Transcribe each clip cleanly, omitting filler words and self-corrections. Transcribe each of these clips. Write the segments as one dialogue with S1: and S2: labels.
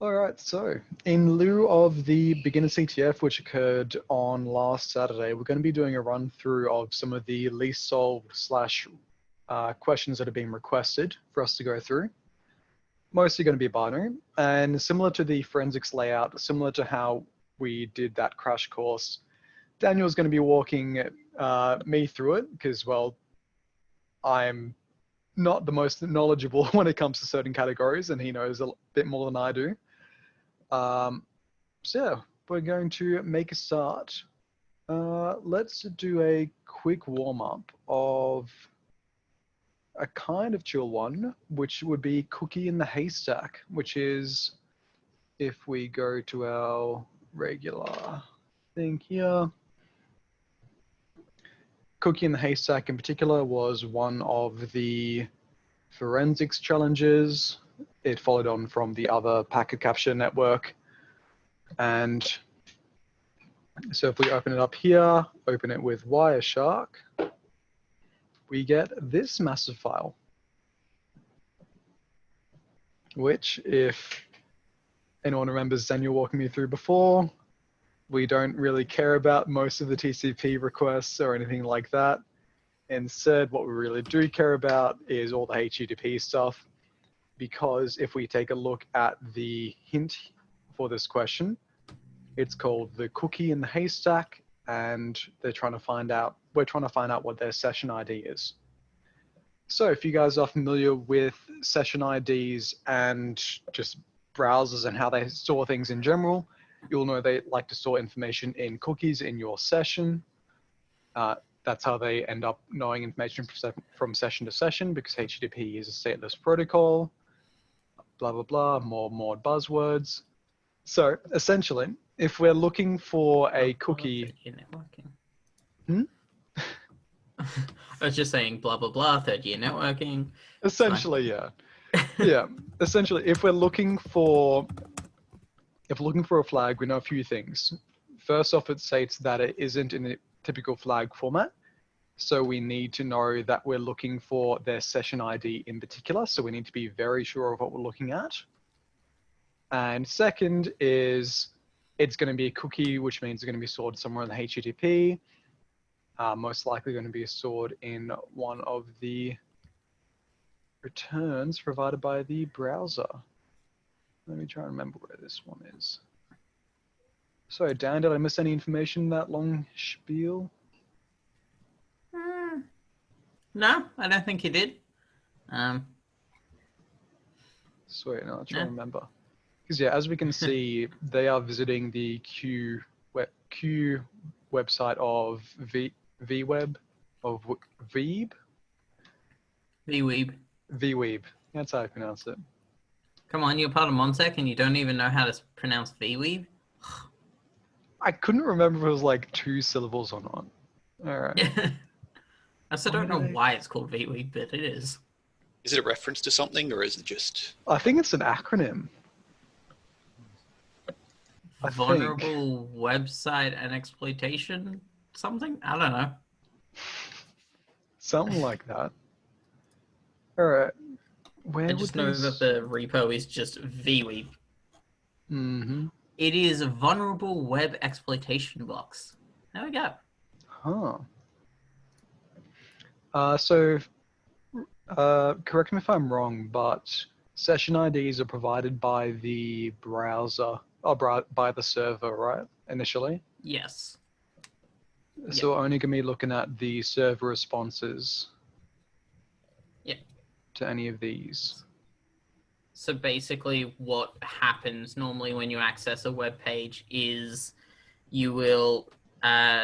S1: All right, so in lieu of the Beginner CTF, which occurred on last Saturday, we're going to be doing a run through of some of the least solved slash questions that are being requested for us to go through. Mostly going to be binary, and similar to the forensics layout, similar to how we did that crash course, Daniel's going to be walking me through it because, well, I'm not the most knowledgeable when it comes to certain categories, and he knows a bit more than I do. So yeah, we're going to make a start. Let's do a quick warm-up of a kind of chill one, which would be Cookie in the Haystack, which is, if we go to our regular thing here, Cookie in the Haystack in particular was one of the forensics challenges. It followed on from the other packet capture network. And so if we open it up here, open it with Wireshark, we get this massive file, which, if anyone remembers Daniel walking me through before, we don't really care about most of the TCP requests or anything like that. Instead, what we really do care about is all the HTTP stuff, because if we take a look at the hint for this question, it's called the Cookie in the Haystack, and we're trying to find out what their session ID is. So if you guys are familiar with session IDs and just browsers and how they store things in general, you'll know they like to store information in cookies in your session. That's how they end up knowing information from session to session, because HTTP is a stateless protocol, blah, blah, blah, more buzzwords. So essentially, if we're looking for a cookie...
S2: networking. I was just saying blah, blah, blah, third year networking.
S1: Essentially, yeah. Yeah, essentially, if we're looking for a flag, we know a few things. First off, it states that it isn't in a typical flag format. So we need to know that we're looking for their session ID in particular. So we need to be very sure of what we're looking at. And second is it's going to be a cookie, which means it's going to be stored somewhere in the HTTP. Most likely going to be stored in one of the returns provided by the browser. Let me try and remember where this one is. Sorry, Dan, did I miss any information in that long spiel?
S2: No, I don't think you did.
S1: Sweet, no, I'll try and remember. Because yeah, as we can see, they are visiting the Q website of VWEEB, of VWEEB?
S2: VWEEB.
S1: VWEEB, that's how I pronounce it.
S2: Come on, you're part of MonSec and you don't even know how to pronounce VWEEB?
S1: I couldn't remember if it was like 2 syllables or not. All right.
S2: I still don't know why it's called VWEEB, but it is.
S3: Is it a reference to something, or is it just...
S1: I think it's an acronym.
S2: Vulnerable website and exploitation something? I don't know.
S1: Something like that. All right.
S2: I just know that the repo is just VWEEB.
S1: Mm-hmm.
S2: It is a vulnerable web exploitation box. There we go.
S1: Huh. So, correct me if I'm wrong, but session IDs are provided by the browser, or by the server, right? Initially?
S2: Yes.
S1: So we're only going to be looking at the server responses to any of these.
S2: So basically what happens normally when you access a web page is you will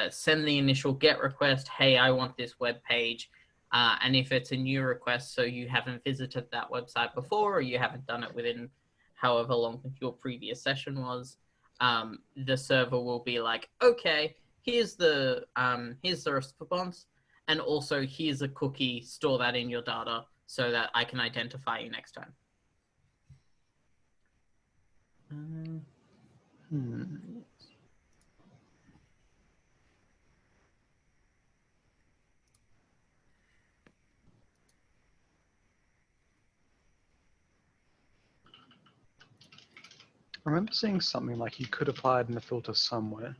S2: send the initial GET request, hey, I want this web page. And if it's a new request, so you haven't visited that website before, or you haven't done it within however long your previous session was, the server will be like, okay, here's the response, and also here's a cookie, store that in your data so that I can identify you next time.
S1: I remember seeing something like you could apply it in the filter somewhere.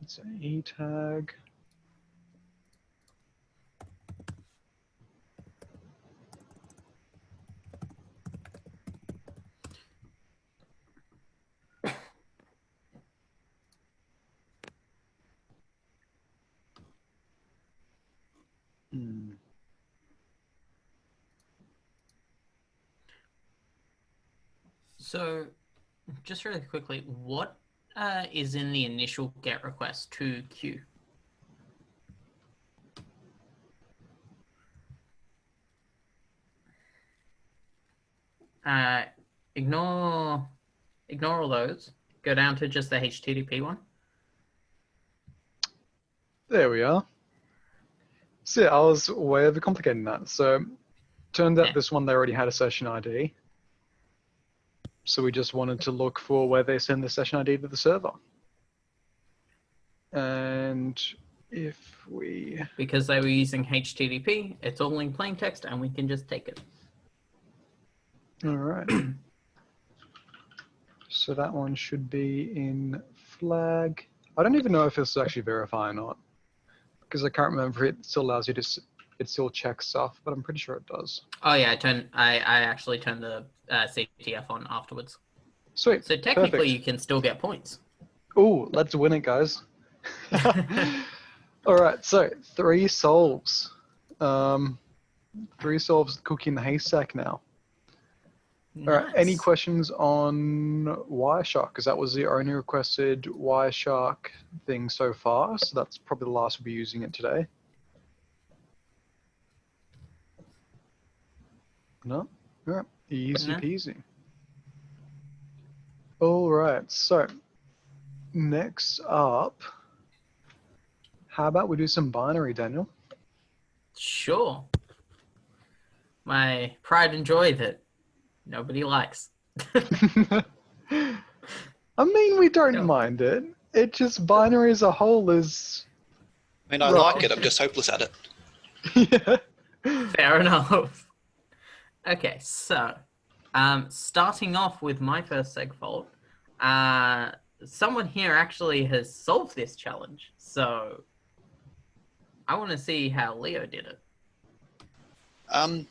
S1: It's an E tag.
S2: So, just really quickly, what is in the initial GET request to Q? Ignore all those. Go down to just the HTTP one.
S1: There we are. So yeah, I was way overcomplicating that. So turned out this one, they already had a session ID. So we just wanted to look for where they send the session ID to the server. And if we...
S2: Because they were using HTTP, it's all in plain text and we can just take it.
S1: All right. So that one should be in flag. I don't even know if it's actually verify or not, because I can't remember if it still allows you to, it still checks stuff, but I'm pretty sure it does.
S2: Oh yeah, I actually turned the CTF on afterwards.
S1: Sweet.
S2: So technically
S1: Perfect.
S2: you can still get points.
S1: Ooh, let's win it, guys. All right, so 3 solves. 3 solves cooking the haystack now.
S2: Nice.
S1: All right, any questions on Wireshark? Because that was the only requested Wireshark thing so far, so that's probably the last we'll be using it today. No? All right, easy peasy. All right, so next up, how about we do some binary, Daniel?
S2: Sure. My pride and joy that nobody likes.
S1: I mean, we don't
S2: No.
S1: mind it. It just binary as a whole is...
S3: I mean, I like it. I'm just hopeless at it.
S1: Yeah.
S2: Fair enough. Okay, so starting off with my first Seg Fault, someone here actually has solved this challenge, so I want to see how Leo did it.
S3: I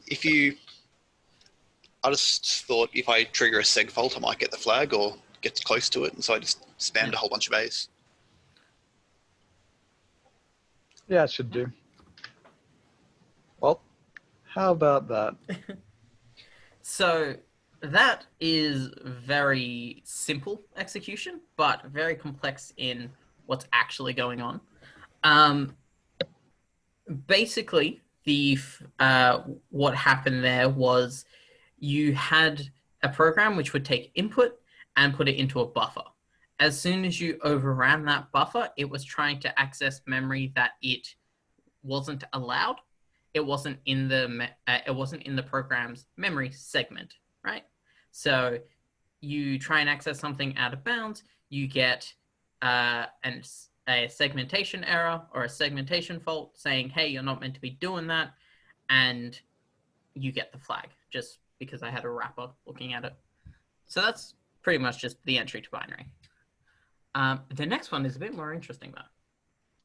S3: just thought if I trigger a seg fault, I might get the flag or get close to it, and so I just spammed a whole bunch of A's.
S1: Yeah, it should do. Well, how about that?
S2: So that is very simple execution, but very complex in what's actually going on. Basically, what happened there was you had a program which would take input and put it into a buffer. As soon as you overran that buffer, it was trying to access memory that it wasn't allowed. It wasn't in the program's memory segment, right? So you try and access something out of bounds, you get a segmentation error or a segmentation fault saying, hey, you're not meant to be doing that, and you get the flag just because I had a wrapper looking at it. So that's pretty much just the entry to binary. The next one is a bit more interesting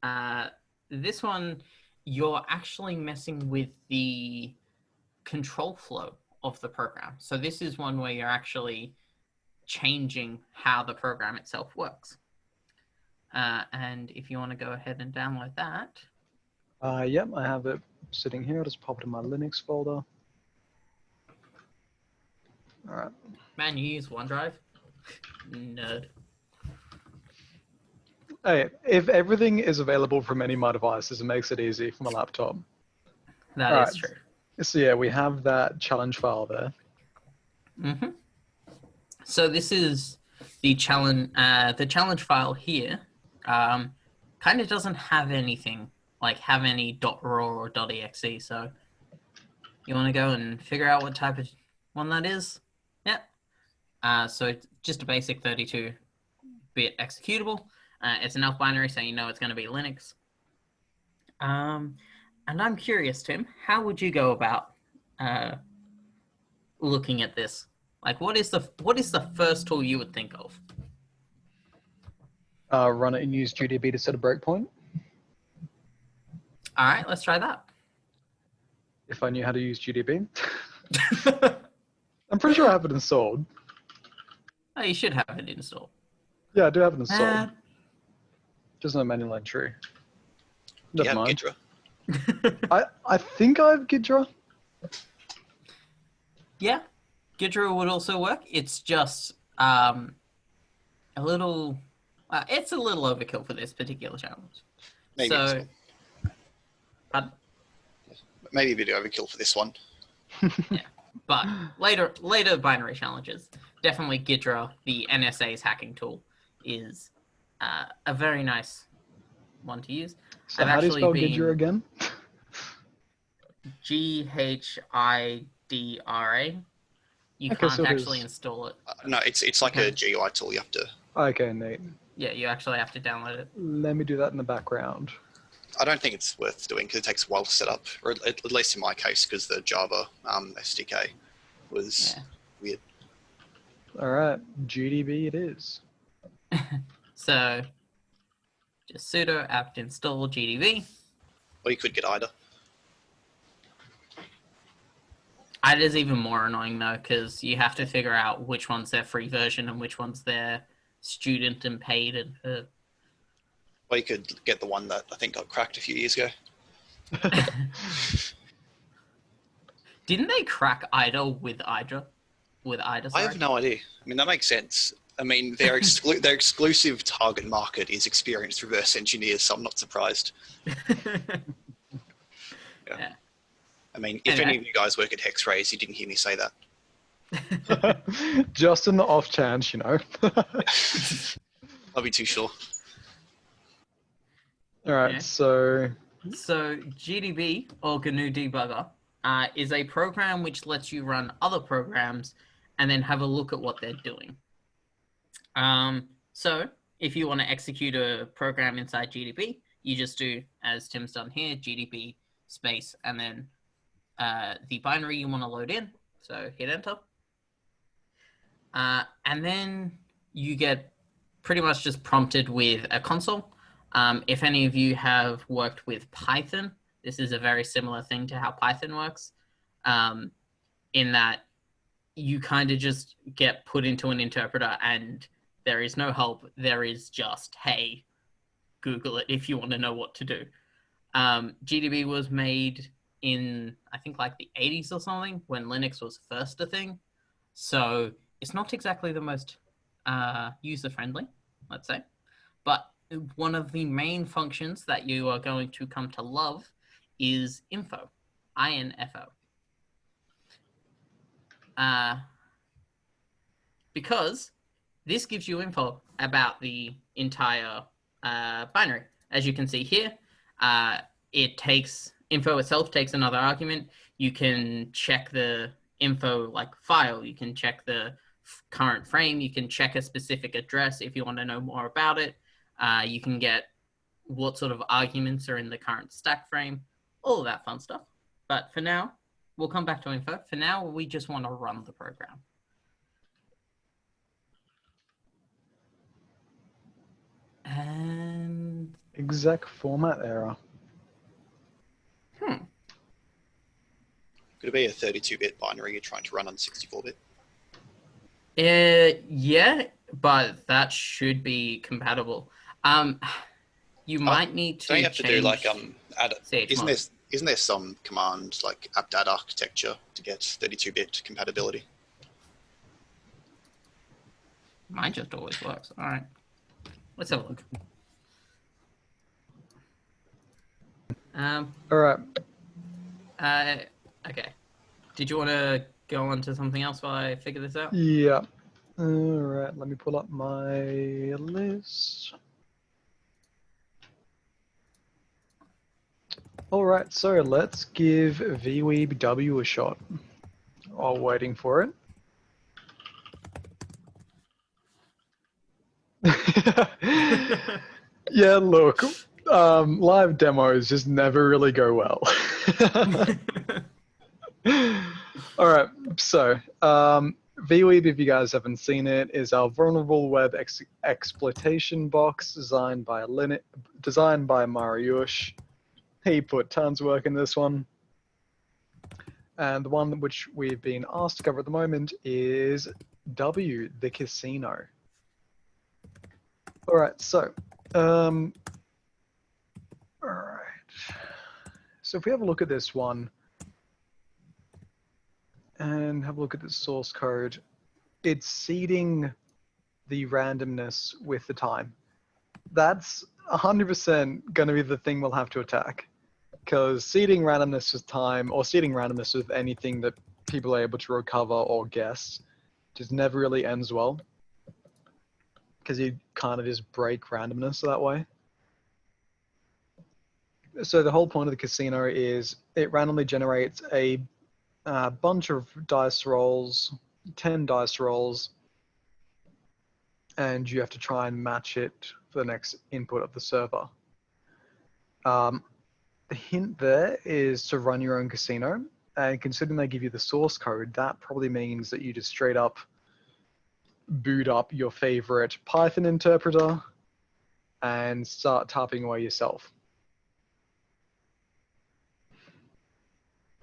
S2: though. This one, you're actually messing with the control flow of the program. So this is one where you're actually changing how the program itself works. And if you want to go ahead and download that.
S1: Yep, I have it sitting here. I'll just pop it in my Linux folder. All right.
S2: Man, you use OneDrive? Nerd.
S1: Hey, if everything is available from any of my devices, it makes it easy for my laptop.
S2: That is true.
S1: So yeah, we have that challenge file there.
S2: Mm-hmm. So this is the challenge. The challenge file here kind of doesn't have anything have any .raw or .exe. So you want to go and figure out what type of one that is? Yep. So it's just a basic 32-bit executable. It's an ELF binary, so you know it's going to be Linux. And I'm curious, Tim, how would you go about looking at this? Like, what is the first tool you would think of?
S1: Run it and use GDB to set a breakpoint.
S2: All right, let's try that.
S1: If I knew how to use GDB. I'm pretty sure I have it installed.
S2: Oh, you should have it installed.
S1: Yeah, I do have it installed. Just no manual entry.
S3: Do you
S1: Never
S3: have
S1: mind.
S3: Ghidra?
S1: I think I have Ghidra.
S2: Yeah, Ghidra would also work. It's just a little. It's a little overkill for this particular challenge.
S3: Maybe
S2: So, pardon?
S3: maybe a bit overkill for this one.
S2: Yeah, but later binary challenges, definitely Ghidra, the NSA's hacking tool, is a very nice one to use.
S1: So how do you spell Ghidra again?
S2: Ghidra. You
S1: Okay,
S2: can't
S1: so it
S2: actually
S1: is.
S2: install it.
S3: No, it's like
S2: Okay.
S3: a GUI tool. You have to.
S1: Okay, neat.
S2: Yeah, you actually have to download it.
S1: Let me do that in the background.
S3: I don't think it's worth doing because it takes a while to set up, or at least in my case, because the Java SDK was weird.
S1: All right, GDB it is.
S2: So just sudo apt install GDB.
S3: Or you could get IDA.
S2: Ida's even more annoying though, because you have to figure out which one's their free version and which one's their student and paid. And
S3: Or you could get the one that I think got cracked a few years ago.
S2: Didn't they crack Ida with Ida? With Ida,
S3: I
S2: sorry?
S3: have no idea. I mean, that makes sense. I mean, their exclusive target market is experienced reverse engineers, so I'm not surprised.
S2: Yeah.
S3: I mean, if
S2: Anyway.
S3: any of you guys work at Hexrays, you didn't hear me say that.
S1: Just in the off chance, you know.
S3: I'll be too sure.
S1: All right,
S2: Yeah.
S1: so
S2: So GDB, or GNU Debugger, is a program which lets you run other programs and then have a look at what they're doing. So if you want to execute a program inside GDB, you just do, as Tim's done here, GDB space, and then the binary you want to load in. So hit enter. And then you get pretty much just prompted with a console. If any of you have worked with Python, this is a very similar thing to how Python works, in that you kind of just get put into an interpreter and there is no help. There is just, hey, Google it if you want to know what to do. GDB was made in, I think, like the 80s or something, when Linux was first a thing. So it's not exactly the most user-friendly, let's say. But one of the main functions that you are going to come to love is info, INFO. Because this gives you info about the entire binary. As you can see here, it takes, info itself takes another argument. You can check the info like file, you can check the current frame, you can check a specific address if you want to know more about it. You can get what sort of arguments are in the current stack frame, all of that fun stuff. But for now, we'll come back to info. For now, we just want to run the program. And
S1: exact format error.
S3: Could it be a 32-bit binary you're trying to run on 64-bit?
S2: Yeah, but that should be compatible. You might need to.
S3: Don't you have to do like add?
S2: CHMOD.
S3: Isn't there some command like apt-add architecture to get 32-bit compatibility?
S2: Mine just always works. All right, let's have a look.
S1: All right.
S2: Okay. Did you want to go on to something else while I figure this out?
S1: Yeah. All right. Let me pull up my list. All right. So let's give VWEEB a shot. While waiting for it. Yeah. Look. live demos just never really go well. All right, so VWEEB, if you guys haven't seen it, is our vulnerable web exploitation box designed by Mariusz. He put tons of work in this one. And the one which we've been asked to cover at the moment is W, the casino. All right, so, all right. So if we have a look at this one and have a look at the source code, it's seeding the randomness with the time. That's 100% going to be the thing we'll have to attack. Because seeding randomness with time, or seeding randomness with anything that people are able to recover or guess, just never really ends well. Because you kind of just break randomness that way. So the whole point of the casino is it randomly generates a bunch of dice rolls, 10 dice rolls, and you have to try and match it for the next input of the server. The hint there is to run your own casino, and considering they give you the source code, that probably means that you just straight up boot up your favorite Python interpreter and start typing away yourself.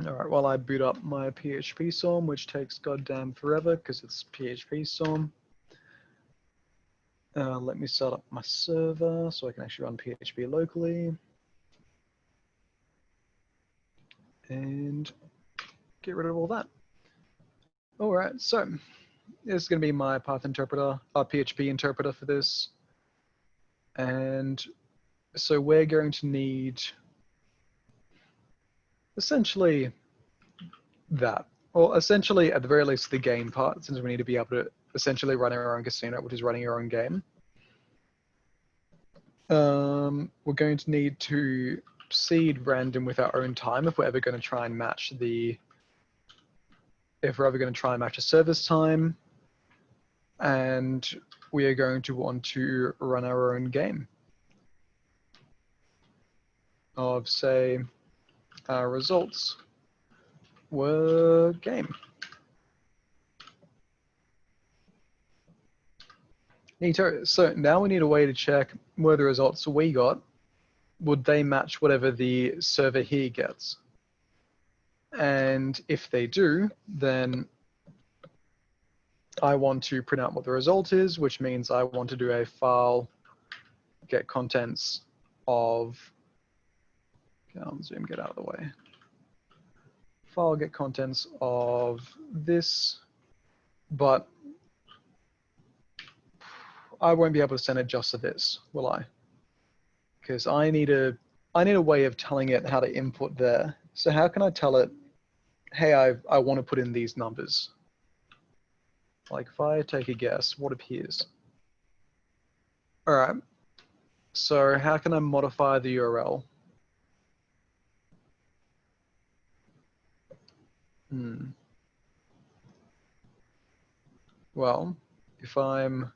S1: All right, while I boot up my PHP storm, which takes goddamn forever because it's PHP storm. Let me start up my server so I can actually run PHP locally. And get rid of all that. All right, so this is going to be my Python interpreter, PHP interpreter for this. And so we're going to need essentially that, or essentially at the very least the game part, since we need to be able to essentially run our own casino, which is running our own game. We're going to need to seed random with our own time if we're ever going to try and match a service time, and we are going to want to run our own game of, say, our results were game. Neato. So now we need a way to check whether the results we got, would they match whatever the server here gets? And if they do, then I want to print out what the result is, which means I want to do a file get contents of, zoom, get out of the way. File get contents of this, but I won't be able to send it just to this, will I? Because I need a way of telling it how to input there. So how can I tell it, hey, I want to put in these numbers? Like if I take a guess, what appears? All right. So how can I modify the URL? Well, if I'm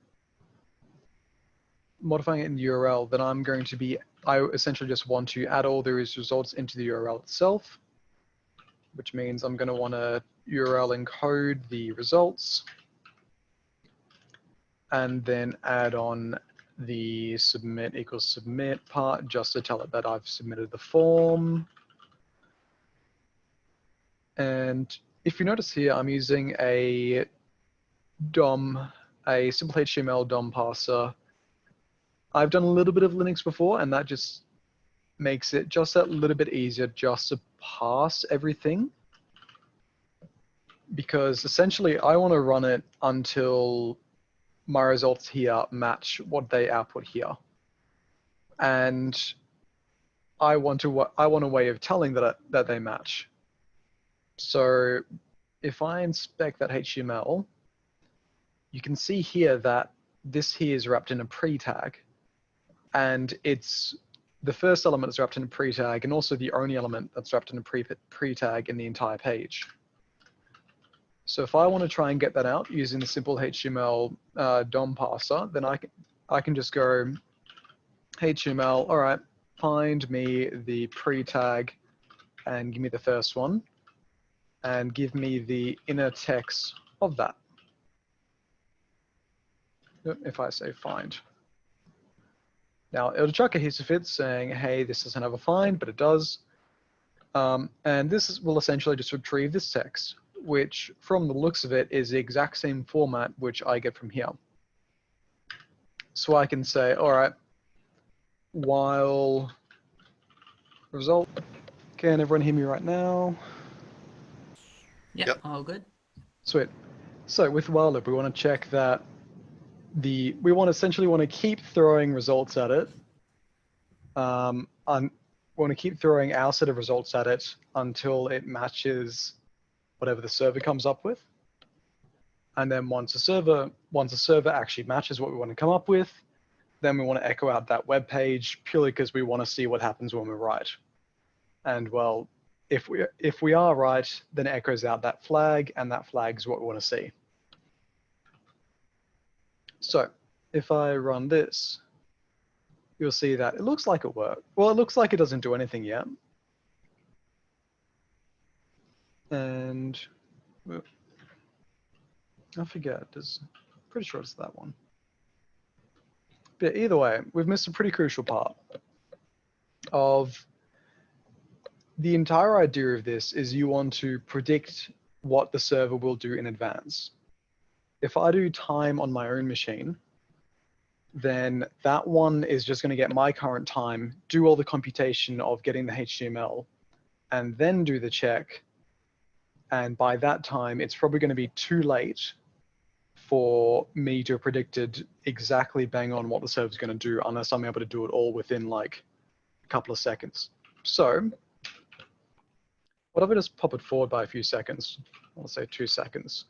S1: modifying it in the URL, then I'm going to be, I essentially just want to add all those results into the URL itself, which means I'm going to want to URL encode the results and then add on the submit equals submit part just to tell it that I've submitted the form. And if you notice here, I'm using a DOM, a simple HTML DOM parser. I've done a little bit of Linux before, and that just makes it just that little bit easier just to parse everything. Because essentially, I want to run it until my results here match what they output here. And I want a way of telling that they match. So if I inspect that HTML, you can see here that this here is wrapped in a pre-tag, and it's the first element is wrapped in a pre-tag and also the only element that's wrapped in a pre-tag in the entire page. So if I want to try and get that out using the simple HTML DOM parser, then I can just go HTML, all right, find me the pre-tag and give me the first one and give me the inner text of that. If I say find. Now it'll chuck a histofit saying, hey, this doesn't have a find, but it does. And this will essentially just retrieve this text, which from the looks of it is the exact same format which I get from here. So I can say, all right, while result, can everyone hear me right now?
S2: Yep. All good.
S1: Sweet. So with while loop, we want to check that we essentially want to keep throwing results at it. We want to keep throwing our set of results at it until it matches whatever the server comes up with. And then once a server actually matches what we want to come up with, then we want to echo out that web page purely because we want to see what happens when we're right. And well, if we are right, then it echoes out that flag, and that flag is what we want to see. So if I run this, you'll see that it looks like it worked. Well, it looks like it doesn't do anything yet. And I forget, pretty sure it's that one. But either way, we've missed a pretty crucial part of the entire idea of this is you want to predict what the server will do in advance. If I do time on my own machine, then that one is just going to get my current time, do all the computation of getting the HTML, and then do the check. And by that time, it's probably going to be too late for me to have predicted exactly bang on what the server's going to do unless I'm able to do it all within like a couple of seconds. So what if I just pop it forward by a few seconds? I'll say 2 seconds.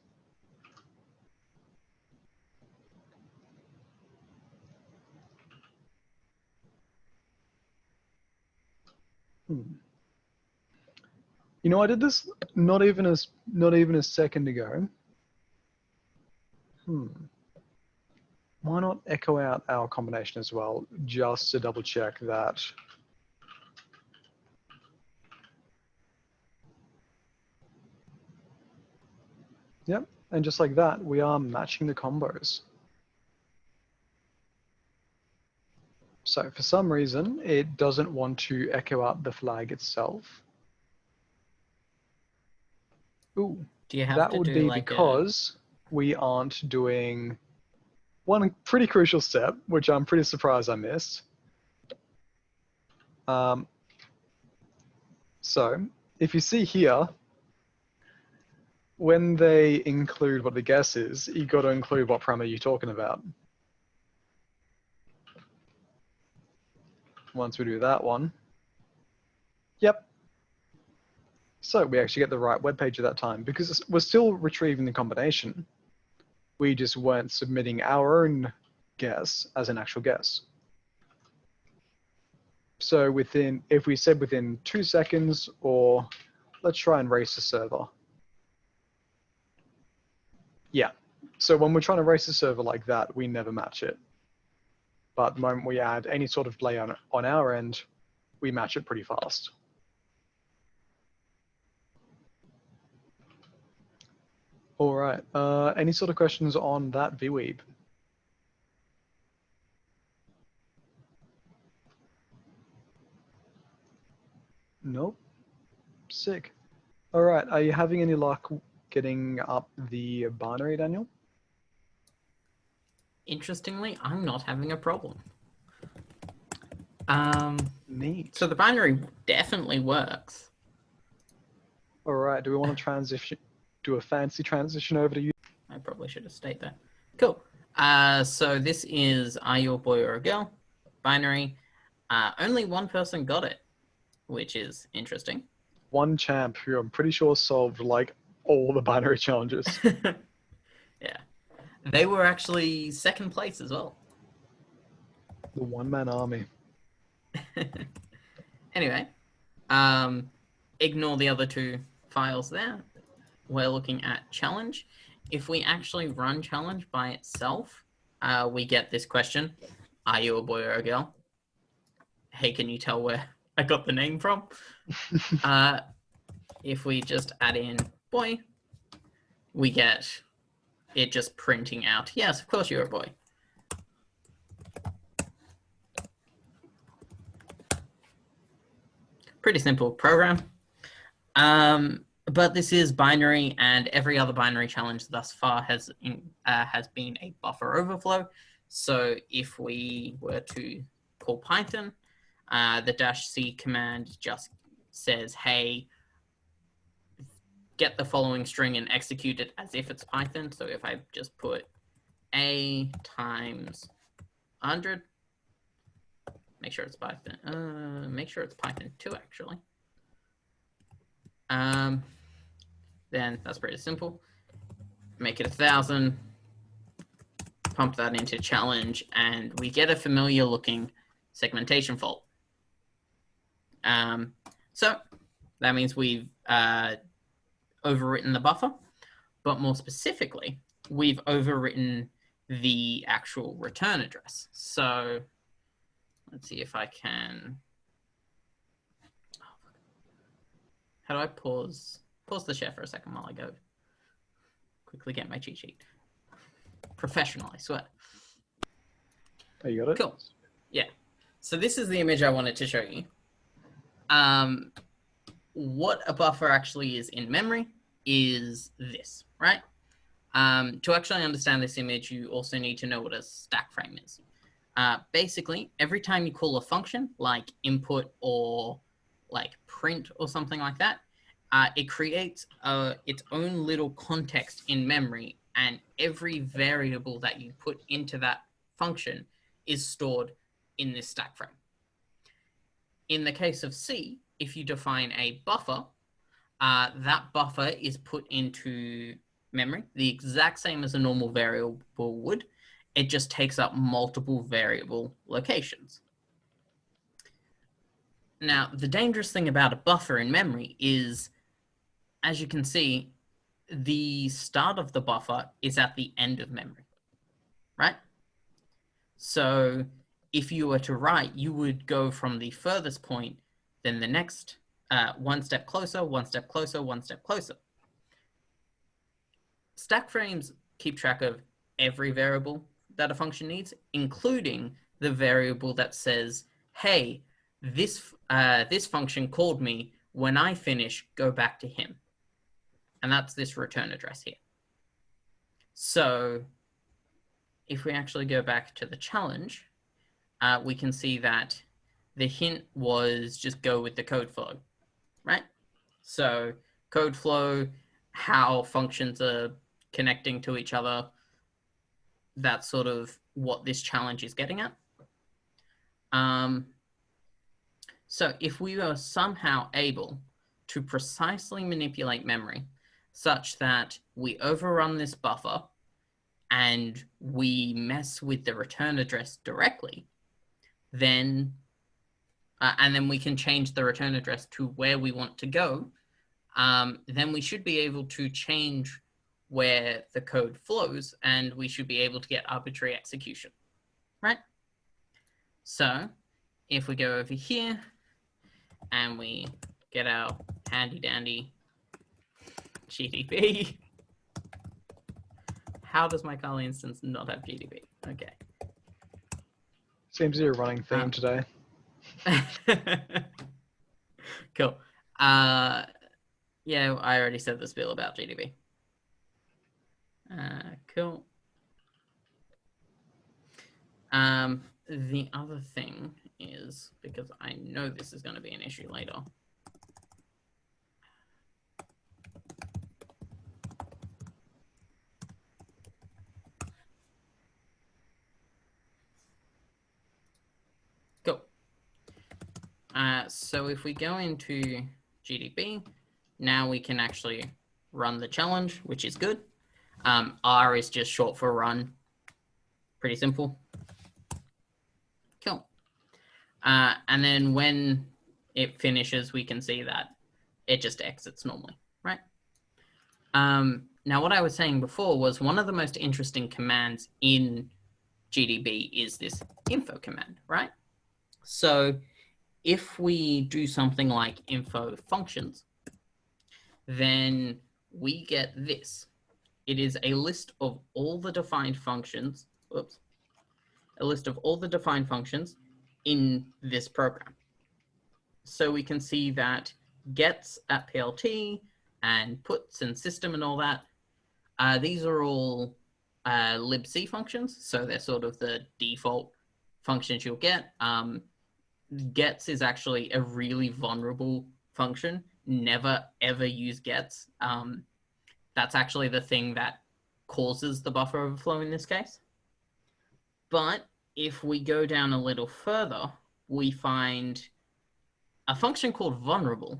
S1: You know, I did this not even a second ago. Why not echo out our combination as well, just to double check that? Yep, and just like that, we are matching the combos. So for some reason, it doesn't want to echo out the flag itself. Ooh,
S2: Do you have
S1: that
S2: to
S1: would
S2: do
S1: be
S2: like
S1: because we aren't doing one pretty crucial step, which I'm pretty surprised I missed. So if you see here, when they include what the guess is, you got to include what parameter you're talking about. Once we do that one, yep. So we actually get the right web page at that time because we're still retrieving the combination. We just weren't submitting our own guess as an actual guess. So if we said within 2 seconds, or let's try and race the server. Yeah, so when we're trying to race the server like that, we never match it. But the moment we add any sort of delay on our end, we match it pretty fast. All right, any sort of questions on that VWEEB? Nope. Sick. All right, are you having any luck getting up the binary, Daniel?
S2: Interestingly, I'm not having a problem.
S1: Neat.
S2: So the binary definitely works.
S1: All right, do we want to do a fancy transition over to you?
S2: I probably should have stayed there. Cool. So this is Are You a Boy or a Girl? Binary. Only one person got it, which is interesting.
S1: One champ who I'm pretty sure solved like all the binary challenges.
S2: Yeah. They were actually second place as well.
S1: The one-man army.
S2: Anyway, ignore the other 2 files there. We're looking at challenge. If we actually run challenge by itself, we get this question: are you a boy or a girl? hey, can you tell where I got the name from? If we just add in boy, we get it just printing out, yes, of course you're a boy. Pretty simple program. But this is binary, and every other binary challenge thus far has been a buffer overflow. So if we were to call Python, the -c command just says, hey, get the following string and execute it as if it's Python. So if I just put a times 100, make sure it's Python. Make sure it's Python 2 actually. Then that's pretty simple. Make it 1,000. Pump that into challenge, and we get a familiar looking segmentation fault. So that means we've overwritten the buffer, but more specifically, we've overwritten the actual return address. So let's see if I can. How do I pause the share for a second while I go quickly get my cheat sheet? Professional, I swear.
S1: Oh, you got it?
S2: Cool. Yeah. So this is the image I wanted to show you. What a buffer actually is in memory is this, right? To actually understand this image, you also need to know what a stack frame is. Basically, every time you call a function like input or like print or something like that, it creates its own little context in memory, and every variable that you put into that function is stored in this stack frame. In the case of C, if you define a buffer, that buffer is put into memory, the exact same as a normal variable would. It just takes up multiple variable locations. Now, the dangerous thing about a buffer in memory is, as you can see, the start of the buffer is at the end of memory, right? So if you were to write, you would go from the furthest point, then the next one step closer, one step closer, one step closer. Stack frames keep track of every variable that a function needs, including the variable that says, hey, this function called me. When I finish, go back to him. And that's this return address here. So if we actually go back to the challenge, we can see that the hint was just go with the code flow, right? So code flow, how functions are connecting to each other, that's sort of what this challenge is getting at. So if we were somehow able to precisely manipulate memory such that we overrun this buffer and we mess with the return address directly, then and then we can change the return address to where we want to go, then we should be able to change where the code flows, and we should be able to get arbitrary execution, right? So if we go over here and we get our handy dandy GDB, how does my Kali instance not have GDB? Okay.
S1: Seems to be a running theme today.
S2: Cool. Yeah, I already said the spiel about GDB. Cool. The other thing is, because I know this is going to be an issue later. Cool. So if we go into GDB, now we can actually run the challenge, which is good. R is just short for run. Pretty simple. Cool. And then when it finishes, we can see that it just exits normally, right? Now, what I was saying before was one of the most interesting commands in GDB is this info command, right? So if we do something like info functions, then we get this. It is a list of all the defined functions, a list of all the defined functions in this program. So we can see that gets at PLT and puts and system and all that, these are all libc functions, so they're sort of the default functions you'll get. Gets is actually a really vulnerable function. Never ever use gets. That's actually the thing that causes the buffer overflow in this case. But if we go down a little further, we find a function called vulnerable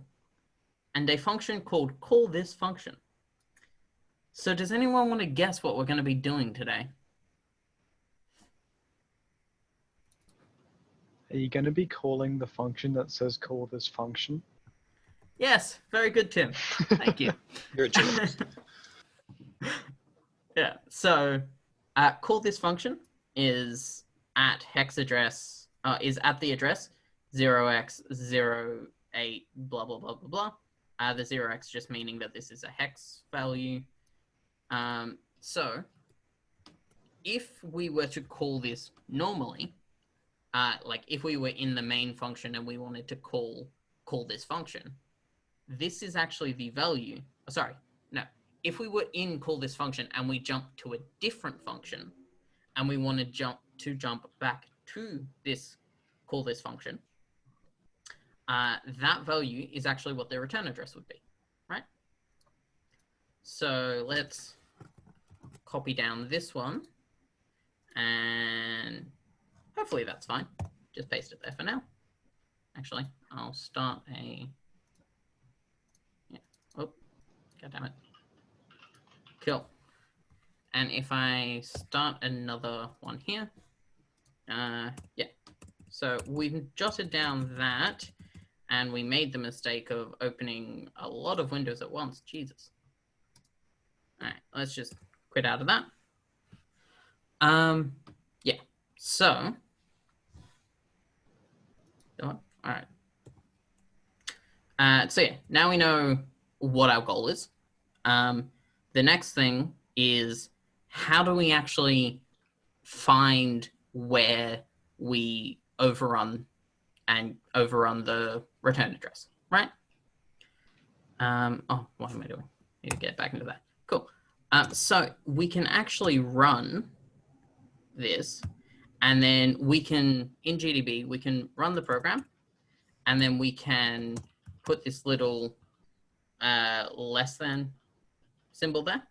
S2: and a function called call this function. So does anyone want to guess what we're going to be doing today?
S1: Are you going to be calling the function that says call this function?
S2: Yes, very good, Tim. Thank you.
S3: You're a genius.
S2: Yeah, so call this function is at hex address, is at the address 0x08 blah, blah, blah, blah, blah. The 0x just meaning that this is a hex value. So if we were to call this normally, like if we were in the main function and we wanted to call this function, this is actually the value. Oh, sorry, no. If we were in call this function and we jump to a different function and we want to jump back to this call this function, that value is actually what the return address would be, right? So let's copy down this one and hopefully that's fine. Just paste it there for now. Actually, I'll start a, yeah, oh, god damn it. Cool. And if I start another one here, yeah. So we've jotted down that and we made the mistake of opening a lot of windows at once. Jesus. All right, let's just quit out of that. Yeah, so, all right. So yeah, now we know what our goal is. The next thing is, how do we actually find where we overrun the return address, right? Oh, what am I doing? Need to get back into that. Cool. So we can actually run this, and then we can, in GDB, we can run the program, and then we can put this little less than symbol there,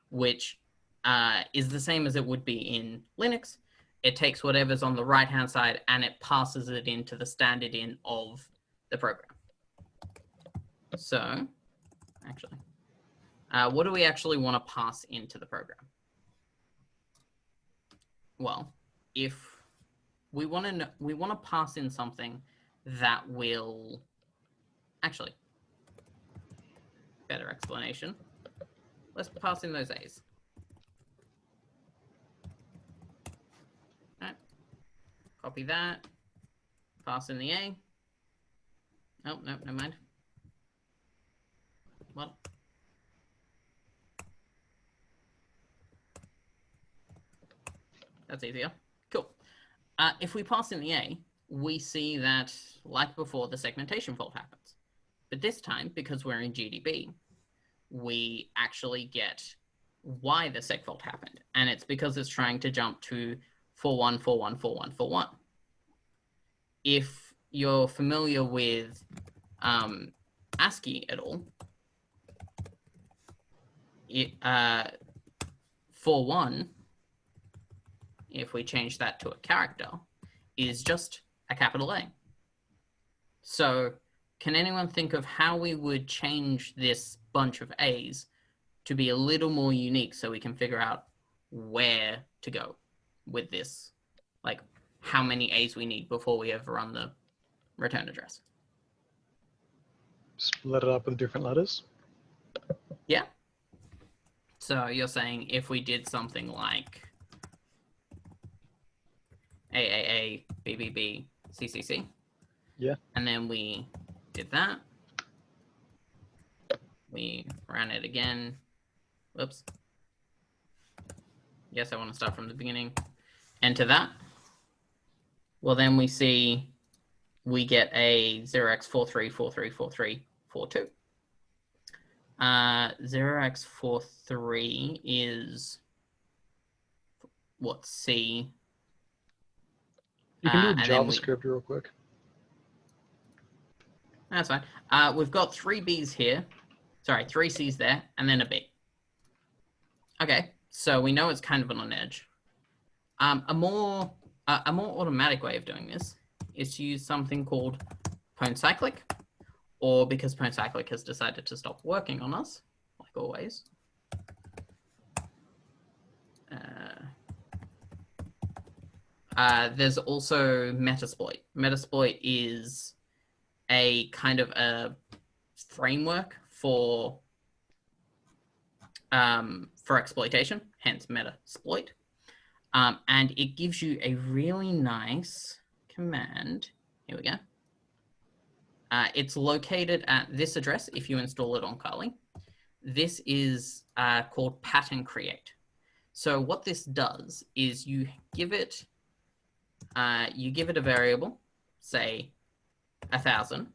S2: which is the same as it would be in Linux. It takes whatever's on the right-hand side and it passes it into the standard in of the program. So, actually, what do we actually want to pass into the program? Well, if we want to pass in something that will, actually, better explanation. Let's pass in those A's. All right. Copy that. Pass in the A. Oh, no, never mind. Well. That's easier. Cool. If we pass in the A, we see that, like before, the segmentation fault happens. But this time, because we're in GDB, we actually get why the seg fault happened. And it's because it's trying to jump to 41414141. If you're familiar with ASCII at all, it, 41, if we change that to a character, is just a capital A. So can anyone think of how we would change this bunch of A's to be a little more unique so we can figure out where to go with this? Like how many A's we need before we overrun the return address?
S1: Split it up with different letters.
S2: Yeah. So you're saying if we did something like AAA, BBB, CCC,
S1: Yeah.
S2: And then we did that. We ran it again. Whoops. Yes, I want to start from the beginning. Enter that. Well, then we see we get a 0x43434342. 0x43 is what, C?
S1: You can do
S2: and then
S1: JavaScript real quick.
S2: That's fine. We've got 3 B's here. Sorry, 3 C's there, and then a B. Okay, so we know it's kind of on an edge. A more automatic way of doing this is to use something called PwnCyclic, or because PwnCyclic has decided to stop working on us, like always. There's also Metasploit. Metasploit is a kind of a framework for exploitation, hence Metasploit. And it gives you a really nice command. Here we go. It's located at this address if you install it on Kali. This is called pattern create. So what this does is you give it a variable, say 1,000,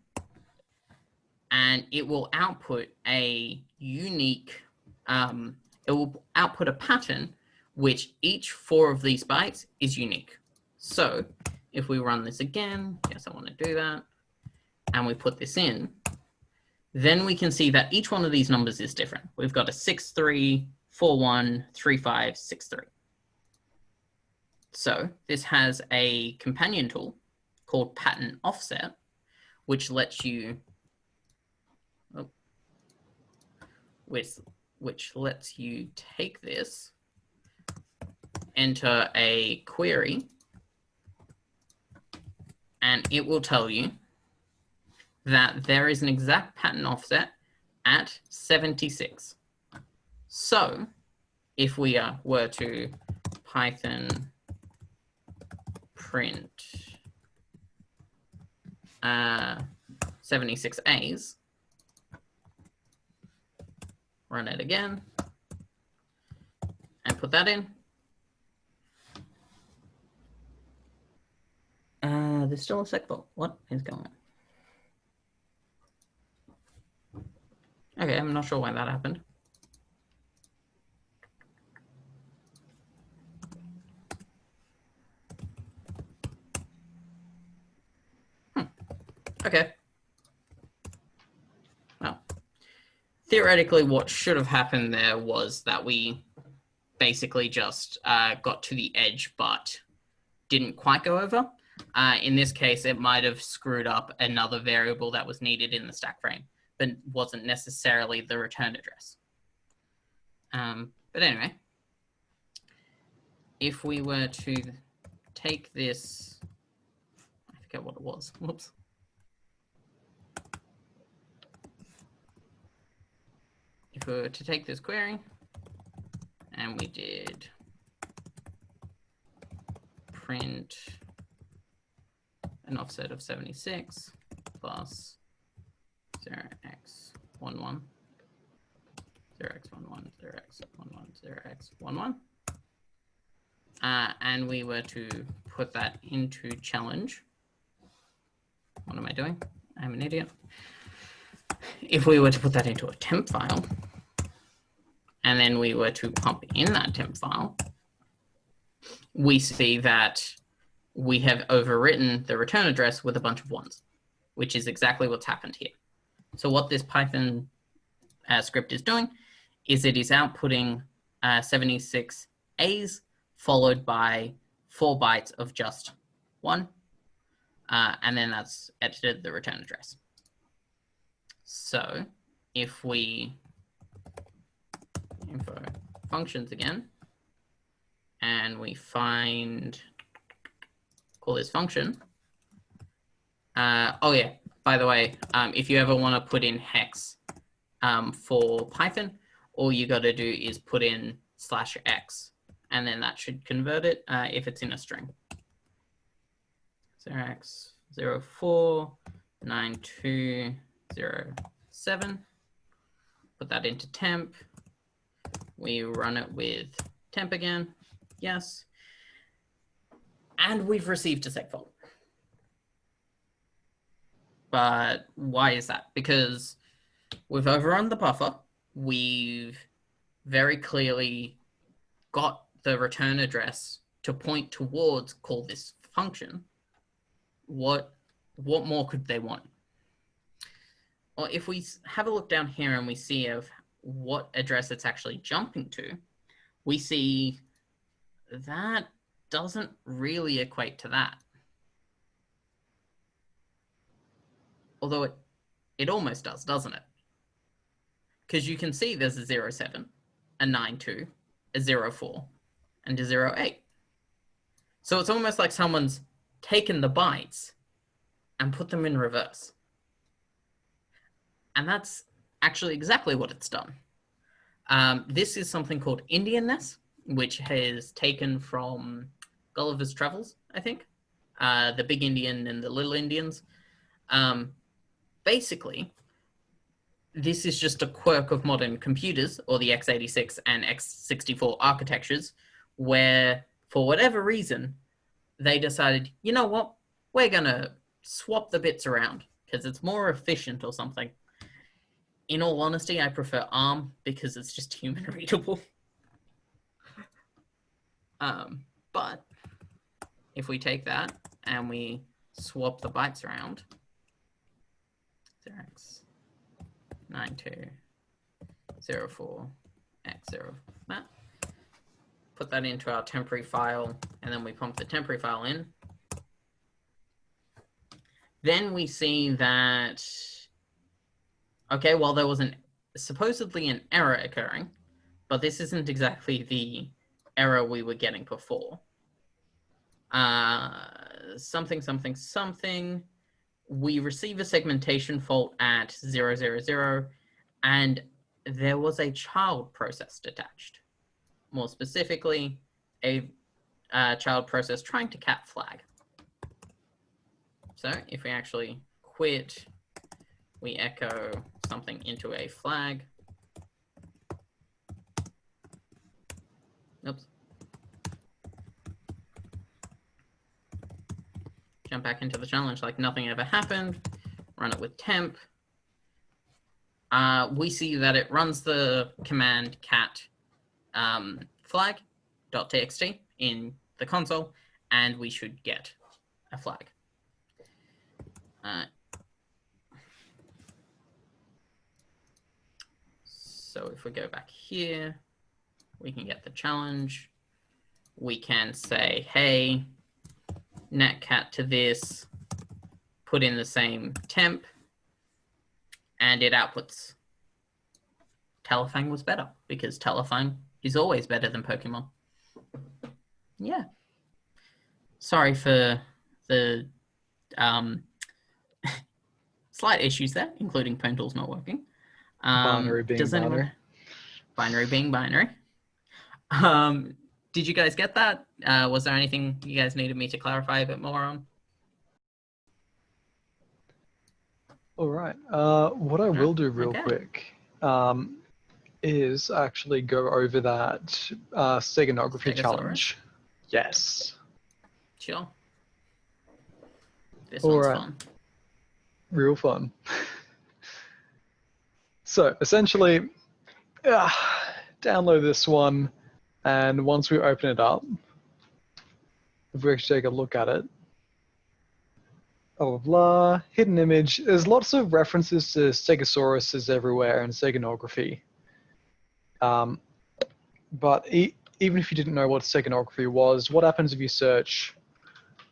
S2: and it will output a unique, it will output a pattern which each 4 of these bytes is unique. So if we run this again, yes, I want to do that, and we put this in, then we can see that each one of these numbers is different. We've got a 63413563. So this has a companion tool called pattern offset, which lets you, which lets you take this, enter a query, and it will tell you that there is an exact pattern offset at 76. So if we were to Python print 76A's, run it again, and put that in. There's still a seg fault. What is going on? Okay, I'm not sure why that happened. Okay. Well, theoretically, what should have happened there was that we basically just got to the edge, but didn't quite go over. In this case, it might have screwed up another variable that was needed in the stack frame, but wasn't necessarily the return address. But anyway, if we were to take this, I forget what it was. Whoops. If we were to take this query and we did print an offset of 76 plus 0x11, 0x11, 0x11, 0x11, and we were to put that into challenge. What am I doing? I'm an idiot. If we were to put that into a temp file, and then we were to pump in that temp file, we see that we have overwritten the return address with a bunch of 1s, which is exactly what's happened here. So what this Python script is doing is it is outputting 76 A's followed by 4 bytes of just 1, and then that's edited the return address. So if we info functions again, and we call this function. Oh yeah, by the way, if you ever want to put in hex for Python, all you got to do is put in /x, and then that should convert it if it's in a string. 0x, 04 9207. Put that into temp. We run it with temp again. Yes. And we've received a seg fault. But why is that? Because we've overrun the buffer. We've very clearly got the return address to point towards call this function. What more could they want? Well, if we have a look down here and we see of what address it's actually jumping to, we see that doesn't really equate to that. Although it almost does, doesn't it? Because you can see there's a 07, a 92, a 04, and a 08. So it's almost like someone's taken the bytes and put them in reverse. And that's actually exactly what it's done. This is something called Indianness, which has taken from Gulliver's Travels, I think. The Big Indian and the Little Indians. Basically, this is just a quirk of modern computers, or the x86 and x64 architectures, where, for whatever reason, they decided, you know what, we're going to swap the bits around because it's more efficient or something. In all honesty, I prefer ARM because it's just human readable. But if we take that and we swap the bytes around, 0x92, 04, x0, that. Put that into our temporary file, and then we pump the temporary file in. Then we see that, okay, well, there was supposedly an error occurring, but this isn't exactly the error we were getting before. Something. We receive a segmentation fault at 000, and there was a child process detached. More specifically, a child process trying to cat flag. So if we actually quit, we echo something into a flag. Oops. Jump back into the challenge like nothing ever happened. Run it with temp. We see that it runs the command cat flag.txt in the console, and we should get a flag. So if we go back here, we can get the challenge. We can say, hey, netcat to this, put in the same temp, and it outputs. Telefang was better, because Telefang is always better than Pokemon. Yeah. Sorry for the slight issues there, including pen tools not working.
S1: Binary being binary.
S2: Binary being binary. Did you guys get that? Was there anything you guys needed me to clarify a bit more on?
S1: All right. What I will do real quick is actually go over that steganography challenge. Yes.
S2: Sure. This one's fun.
S1: Real fun. So essentially, download this one, and once we open it up, if we actually take a look at it, hidden image. There's lots of references to stegosauruses everywhere and steganography. But even if you didn't know what steganography was, what happens if you search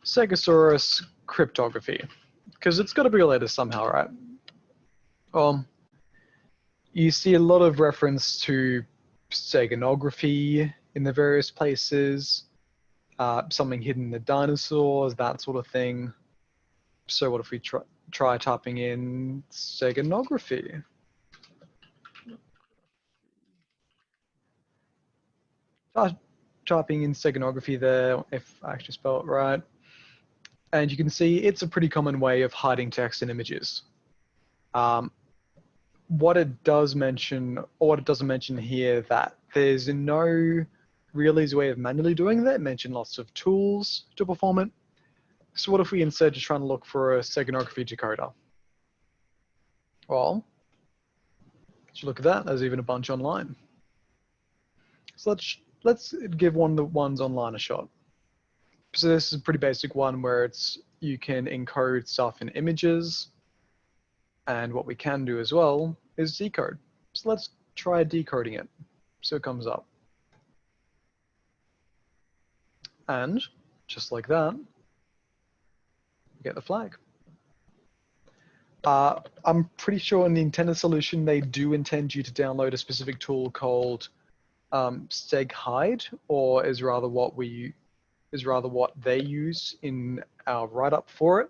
S1: Stegosaurus cryptography? Because it's got to be related somehow, right? You see a lot of reference to steganography in the various places, something hidden in the dinosaurs, that sort of thing. So what if we try typing in steganography? Typing in steganography there, if I actually spell it right. And you can see it's a pretty common way of hiding text in images. What it does mention, or what it doesn't mention here, that there's no real easy way of manually doing that. It mentioned lots of tools to perform it. So what if we instead just try and look for a steganography decoder? Well, let's look at that. There's even a bunch online. So let's give one of the ones online a shot. So this is a pretty basic one where you can encode stuff in images, and what we can do as well is decode. So let's try decoding it. So it comes up. And just like that, we get the flag. I'm pretty sure in the intended solution, they do intend you to download a specific tool called Seg Hide, or is rather what they use in our write-up for it.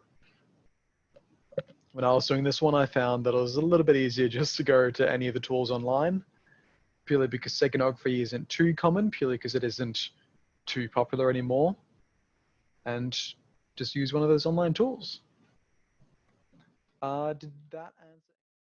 S1: When I was doing this one, I found that it was a little bit easier just to go to any of the tools online, purely because steganography isn't too common, purely because it isn't too popular anymore, and just use one of those online tools. Did that answer?